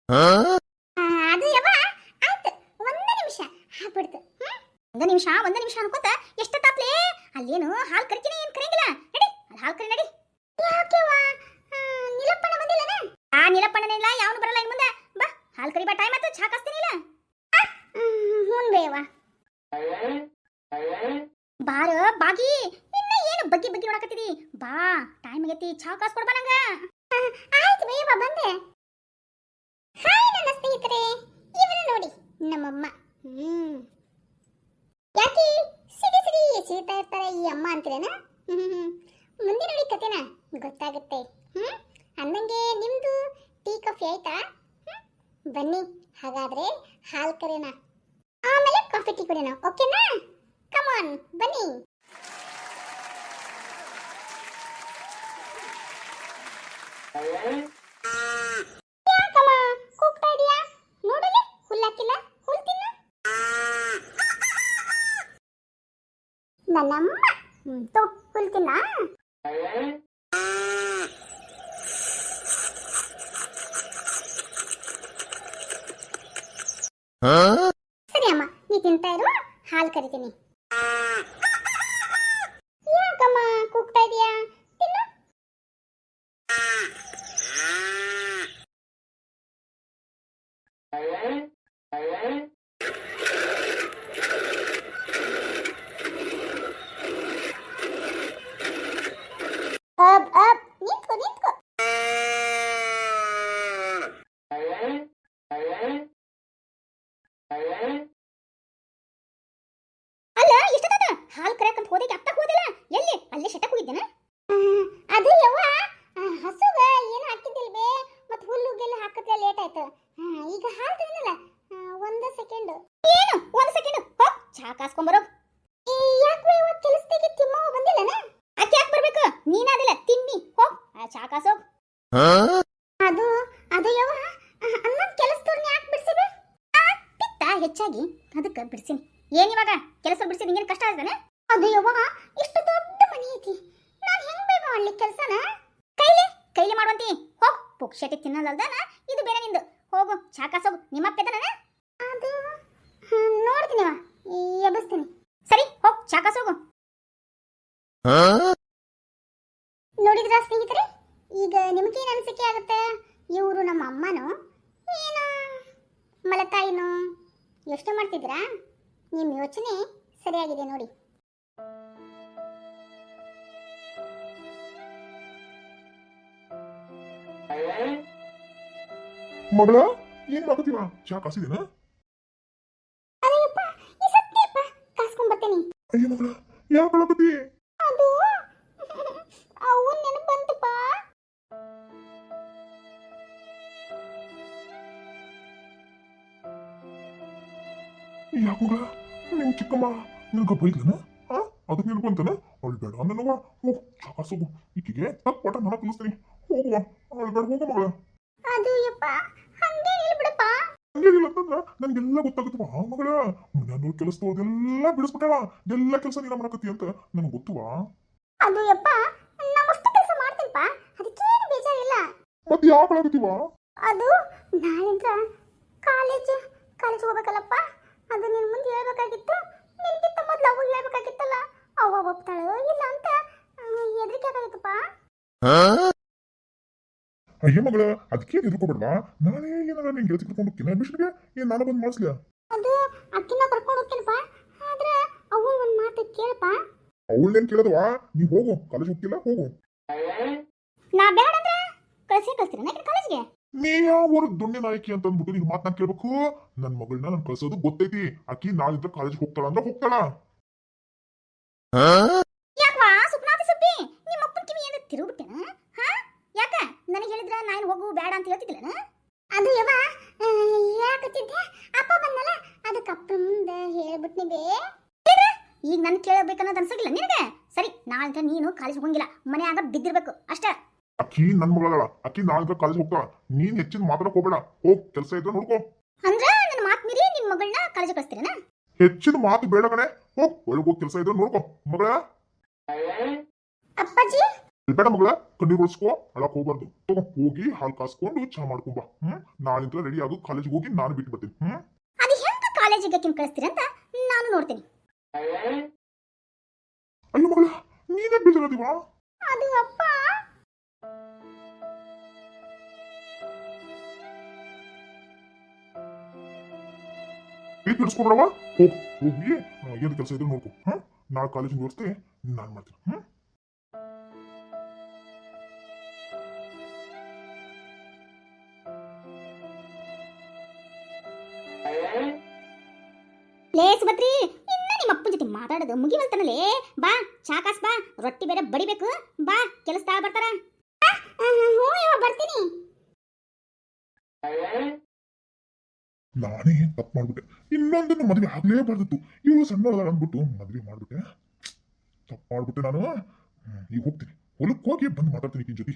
ಅದು ಯವ್ವ ಆಯ್ತು ಒಂದೇ ನಿಮಿಷ ಹಾಕ್ಬಿಡ್ತು ಒಂದೇ ನಿಮಿಷ ಅನ್ಕೋತ ಎಷ್ಟೊತ್ತಾತ್ಲೇ ಅಲ್ಲೇನು ಹಾಲು ಕರಿತೀನಿ ಏನು ಕರೆಯಂಗಿಲ್ಲ ನಡಿ ಅಲ್ಲಿ ಹಾಲು ಕರಿ ನಡಿ ಯಾಕೆವ್ವ ನಿಲಪ್ಪಣ್ಣ ಬಂದಿಲ್ಲನ ನಿಲಪ್ಪಣ್ಣನೇ ಇಲ್ಲ ಯಾವನು ಬರಲ್ಲ ಇನ್ನು ಮುಂದೆ ಬಾ ಹಾಲು ಕರಿ ಬಾ ಟೈಮ್ ಆಯ್ತು ಚಾ ಕಾಸ್ತೀನಿಲ್ಲ ಹ್ಞೂ ಬೇವ ಬಾರ ಬಾಗಿ ಇನ್ನ ಏನು ಬಗ್ಗಿ ಬಗ್ಗಿ ನೋಡಕತ್ತಿದಿ ಬಾ ಟೈಮ್ ಆಗೈತಿ ಚಾ ಕಾಸ್ ಕೊಡ್ಬಾ ನಂಗ ಆಯ್ತು ಬೇವ ಬಂದೆ ಹಾಯ್ ನನ್ನ ಸ್ನೇಹಿತರೆ ಇವನು ನೋಡಿ ನಮ್ಮಮ್ಮ ಯಾಕೆ ಸಿಡಿ ಸಿಡಿ ಎಸಿತಾ ಇರ್ತಾರೆ ಈ ಅಮ್ಮ ಅಂತೀರೇನ ಮುಂದೆ ನೋಡಿ ಕತೆನ ಗೊತ್ತಾಗುತ್ತೆ ಅಂದಂಗೆ ನಿಮ್ದು ಟೀ ಕಾಫಿ ಆಯ್ತಾ ಬನ್ನಿ ಹಾಗಾದ್ರೆ ಹಾಲು ಕರೆಯೋಣ ಆಮೇಲೆ ಕಾಫಿ ಟೀ ಕುಡಿಯೋಣ ಓಕೆನಾ ಕಮಾನ್ ಬನ್ನಿ ಯಾಕಮ್ಮ ಕೂಗ್ತಾ ಇದೀಯಾ ನೋಡಲಿ ಹುಲ್ಲಾಕಿಲ್ಲ ಹುಲ್ ತಿನ್ನ ನನ್ನಮ್ಮ ತೋ ಹುಲ್ ತಿನ್ನ ಸರಿ ಅಮ್ಮ ನೀ ತಿಂತಾ ಇರು ಹಾಲು ಕರಿತೀನಿ ಯಾಕಮ್ಮ ಕೂಗ್ತಾ ಇದೀಯಾ ತಿನ್ನು ಅಬ್ ನಿಂತ್ಕೋ ನಿಂತ್ಕೋ ಅಲ್ಲ ಇಷ್ಟದ ಹಾಲು ಕರೆಯಕಂತ ಹೋದಿಗೆ ಅಪ್ಪ ಹೋದಿಲ್ಲ ಎಲ್ಲಿ ಅಲ್ಲೇ ಶೆಟ್ಟಕ್ಕೆ ಹೋಗಿದ್ದೇನ ಅದು ಯವ್ವ ಹಸುಗ ಏನು ಹಾಕಿದ್ದಿಲ್ಲ ಬೇ ಮತ್ತೆ ಹುಲ್ಲುಗೆಲ್ಲ ಹಾಕಿದ್ರೆ ಲೇಟ್ ಆಯ್ತು ಈಗ ಹಾಲು ತಿನ್ನಲ್ಲ ಒಂದು ಸೆಕೆಂಡ್ ಏನು ಒಂದು ಸೆಕೆಂಡ್ ಹೋಗ್ ಚಾ ಕಾಸ್ಕೊಂಬರೋ ಯಾಕೆ ಇವತ್ತು ಕೆಲಸದಾಗೆ ತಿಮ್ಮವ್ವ ಬಂದಿಲ್ಲನ ಅಕ್ಕೆ ಯಾಕೆ ಬರ್ಬೇಕು ನೀನಾದಿಲ್ಲ ತಿನ್ನಿ ಹೋಗ್ ಚಾ ಕಾಸೋಗ್ ಅದು ಅದು ಯವ್ವ ಅನ್ನ ಕೆಲಸದವ್ರನ್ನ ಯಾಕೆ ಬಿಡಿಸಿದೆ ಪಿತ್ತ ಹೆಚ್ಚಾಗಿ ಅದಕ್ಕೆ ಬಿಡಿಸಿನಿ ಏನಿವಾಗ ಕೆಲಸ ಬಿಡಿಸಿ ನಿಂಗೇನು ಕಷ್ಟ ಆಯ್ತಾನೆ ಅದು ಯವ್ವ ಇಷ್ಟು ದೊಡ್ಡ ಮನೆ ಐತಿ ನಾನು ಹೆಂಗ್ ಬೇಗ ಮಾಡ್ಲಿ ಕೆಲಸನ ಕೈಲಿ ಮಾಡುವಂತಿ ಹೋಗ್ ಪುಕ್ಷಟಿ ತಿನ್ನೋದಲ್ದಾನ ಇದು ಬೇರೆ ನಿಂದು ಹೋಗು ಚಾ ಕಾಸೋಗು ನಿಮ್ಮ ಅಪ್ಪೆದನ ಅದು ನೋಡ್ತೀನಿ ಎಬ್ಬಿಸ್ತೀನಿ ಸರಿ ಹೋಗ್ ಚಾ ಕಾಸೋಗು ನೋಡಿದ್ರ ಸ್ನೇಹಿತರೆ ಈಗ ನಿಮಗೇನು ಅನಿಸಿಕೆ ಆಗುತ್ತೆ ಇವರು ನಮ್ಮ ಅಮ್ಮನೋ ಏನೋ ಮಲತಾಯಿನೋ ಯೋಚನೆ ಮಾಡ್ತಿದ್ದೀರಾ ನಿಮ್ಮ ಯೋಚನೆ ಸರಿಯಾಗಿದೆ ನೋಡಿ ಮಗಳ ಏನ್ ಮಾಡಕತ್ತೀವ ಚಾ ಕಾಸಿದೇನ ಅಯ್ಯಪ್ಪ ಈ ಸತ್ಯಪ್ಪ ಕಾಸ್ಕೊಂಡ್ ಬರ್ತೀನಿ ಅಯ್ಯ ಮಗಳ ಯಾಕೆ ಹೇಳಕತ್ತಿ ಅದು ಅವು ನೆನಪು ಬಂತಪ್ಪ ಯಾಕೆ ಮಗಳ ನಿಮ್ ಚಿಕ್ಕಮ್ಮ ನಿನ್ಗ ಬೈದ್ಲನ ಅದಕ್ಕೆ ನಿನ್ಗೆ ಬಂತನ ಅವಳು ಬೇಡ ಅನ್ನವ ಹೋಗು ಚಾ ಕಾಸೋಗು ಈಕಿಗೆ ತಕ್ಕ ಪಾಠ ನಾನು ಕಲಿಸ್ತೀನಿ ಹೋಗುವ ಅವಳು ಬೇಡ ಹೋಗು ಮಗಳ ಅದು ಯಪ್ಪ ಹಂಗೇನಿಲ್ಲ ಬಿಡಪ್ಪ ಹಂಗೇನಿಲ್ಲ ಅಂತಂದ್ರ ನನ್ಗೆಲ್ಲ ಗೊತ್ತಾಗುತ್ತವ ಮಗಳ ಮನ್ಯಾನೂರ್ ಕೆಲಸದವ್ರದೆಲ್ಲ ಬಿಡಿಸ್ಬಿಟ್ಟಾಳ ಎಲ್ಲ ಕೆಲಸ ನೀನ ಮಾಡಕತ್ತಿ ಅಂತ ನನಗೆ ಗೊತ್ತುವಾ ಅದು ಯಪ್ಪ ನಾವಷ್ಟು ಕೆಲಸ ಮಾಡ್ತೀನಪ್ಪ ಅದಕ್ಕೇನು ಬೇಜಾರಿಲ್ಲ ಮತ್ತೆ ಯಾಕೆ ಹೇಳಕತ್ತೀವ ಅದು ನಾಳಿಂದ ಕಾಲೇಜ್ ಹೋಗ್ಬೇಕಲ್ಲಪ್ಪ ಅದು ನಿನ್ ಮುಂದೆ ಹೇಳ್ಬೇಕಾಗಿತ್ತು ನಿನ್ಗಿಂತ ಮೊದಲು ಅವಾಗ ಹೇಳ್ಬೇಕಾಗಿತ್ತಲ್ಲ ಅವ ಒಪ್ತಾಳೋ ಇಲ್ಲ ಅಂತ ಹೆದರಿಕೆ ಆಗಾಗಿತ್ತಪ್ಪ ಅಯ್ಯ ಮಗಳ ಅದಕ್ಕೆ ಎದುರ್ಕೋಬೇಡವಾ ನಾನೇ ಏನಾರ ನಿನ್ ಗೆಳತಿ ಕರ್ಕೊಂಡು ಹೋಗ್ತೀನಿ ಅಡ್ಮಿಷನ್ಗೆ ಏನ್ ನಾನು ಬಂದು ಮಾಡಿಸ್ಲಿಯಾ ಅದು ಅಕ್ಕಿನ ಕರ್ಕೊಂಡು ಹೋಗ್ತೀನಪ್ಪ ಆದ್ರೆ ಅವು ಒಂದು ಮಾತು ಕೇಳಪ್ಪ ಅವಳೇನ್ ಕೇಳದವಾ ನೀ ಹೋಗು ಕಾಲೇಜ್ ಹೋಗ್ತಿಲ್ಲ ಹೋಗು ನಾ ಬೇಡ ಅಂದ್ರೆ ಕಳ್ಸ್ತೀರಣ್ಣ ಕಾಲೇಜ್ಗೆ ನೀ ಯಾವ ಊರಿಗೆ ದೊಣ್ಣೆ ನಾಯಕಿ ಅಂತ ಅಂದ್ಬಿಟ್ಟು ನೀನ್ ಮಾತನ್ನ ಕೇಳ್ಬೇಕು ನನ್ ಮಗಳನ್ನ ನನ್ ಕಳ್ಸೋದು ಗೊತ್ತೈತಿ ಆಕಿ ನಾಳಿಂದ ಕಾಲೇಜ್ ಹೋಗ್ತಾಳ ಅಂದ್ರೆ ಹೋಗ್ತಾಳ ಯಾಕವಾ ಸುಪ್ನಾತಿ ಸುಬ್ಬಿ ನಿಮ್ಮ ಅಪ್ಪನ ಕಿವಿ ಏನು ತಿರುಗ್ಬಿಟ್ಟೆನ ಯಾಕ ನನಗೆ ಹೇಳಿದ್ರ ನಾನು ಹೋಗು ಬೇಡ ಅಂತ ಹೇಳ್ತಿದ್ದಿಲ್ಲನ ಅದು ಯವ್ವ ಯಾಕತ್ತಿದ್ದೆ ಅಪ್ಪ ಬಂದಲ್ಲ ಅದಕ್ಕೆ ಅಪ್ಪ ಮುಂದೆ ಹೇಳ್ಬಿಟ್ನಿ ಬೇ ಈಗ ನನ್ ಕೇಳಬೇಕನ್ನೋದು ಅನ್ಸಗಿಲ್ಲ ನಿನಗೆ ಸರಿ ನಾಳೆ ನೀನು ಕಾಲೇಜ್ ಹೋಗಂಗಿಲ್ಲ ಮನ್ಯಾಗ ಬಿದ್ದಿರ್ಬೇಕು ಅಷ್ಟೇ ಅಕ್ಕಿ ನನ್ ಮಗಳಲ್ಲ ಅಕ್ಕಿ ನಾಳಿಂದ ಕಾಲೇಜ್ ಹೋಗ್ತಾಳ ನೀನ್ ಹೆಚ್ಚಿನ ಮಾತಾಡಕ್ ಹೋಗ್ಬೇಡ ಹೋಗ್ ಕೆಲಸ ಇದ್ರೆ ನೋಡ್ಕೋ ಅಂದ್ರೆ ನನ್ನ ಮಾತು ಮೀರಿ ನಿನ್ ಮಗಳನ್ನ ಕಾಲೇಜ್ ಕಳಿಸ್ತೀರೇನ ಹೆಚ್ಚಿನ ಮಾತು ಬೇಡ ಕಣೆ ಹೋಗ್ ಒಳಗೋಗ್ ಕೆಲಸ ಇದ್ರೆ ನೋಡ್ಕೋ ಮಗಳ ಅಪ್ಪಾಜಿ ಬೇಡ ಮಗಳ ಕಣ್ಣೀರ್ ಒಳಸ್ಕೋ ಅಳಕ್ ಹೋಗ್ಬಾರ್ದು ತಗೋ ಹೋಗಿ ಹಾಲು ಕಾಸ್ಕೊಂಡು ಚಾ ಮಾಡ್ಕೊಂಬಾ ನಾನಿಂತ ರೆಡಿ ಆಗು ಕಾಲೇಜಿಗೆ ಹೋಗಿ ನಾನು ಬಿಟ್ಟು ಬರ್ತೀನಿ ಅದು ಹೆಂಗ ಕಾಲೇಜಿಗೆ ಕಳಿಸ್ತೀರಂತ ನಾನು ನೋಡ್ತೀನಿ. ಅಯ್ಯೋ ಮಗಳ ನೀನೇ ಬೇಜಾರದಿವ ಅದು ಅಪ್ಪ ಬಿಡಿಸ್ಕೊಬಿಡವ ಹೋಗಿ ಏನ್ ಕೆಲಸ ಇದ್ರೆ ನೋಡ್ಕೊ ನಾಳೆ ಕಾಲೇಜಿನ ವ್ಯವಸ್ಥೆ ನಾನು ಮಾಡ್ತೀನಿ ಲೇ ಸುಭದ್ರಿ ಇನ್ನ ನಿಮ್ಮ ಅಪ್ಪನ ಜೊತೆ ಮಾತಾಡೋದು ಮುಗಿವಲ್ತನಲೇ. ಬಾ ಚಾ ಕಾಸ್ ಬಾ, ರೊಟ್ಟಿ ಬೇರೆ ಬಡಿಬೇಕು. ಬಾ ಕೆಲಸದ ಬರ್ತಾರ. ಬರ್ತೀನಿ. ನಾನೇ ತಪ್ಪು ಮಾಡ್ಬಿಟ್ಟೆ. ಇನ್ನೊಂದನ್ನು ಮದುವೆ ಆಗ್ಲೇಬಾರ್ದಿತ್ತು. ಇವು ಸಣ್ಣ ಅಂದ್ಬಿಟ್ಟು ಮದುವೆ ಮಾಡ್ಬಿಟ್ಟೆ. ತಪ್ಪು ಮಾಡ್ಬಿಟ್ಟೆ ನಾನು. ಈಗ ಹೋಗ್ತೀನಿ, ಹೊಲಕ್ಕೆ ಹೋಗಿ ಬಂದು ಮಾತಾಡ್ತೀನಿ ಈಕಿನ ಜೊತೆ.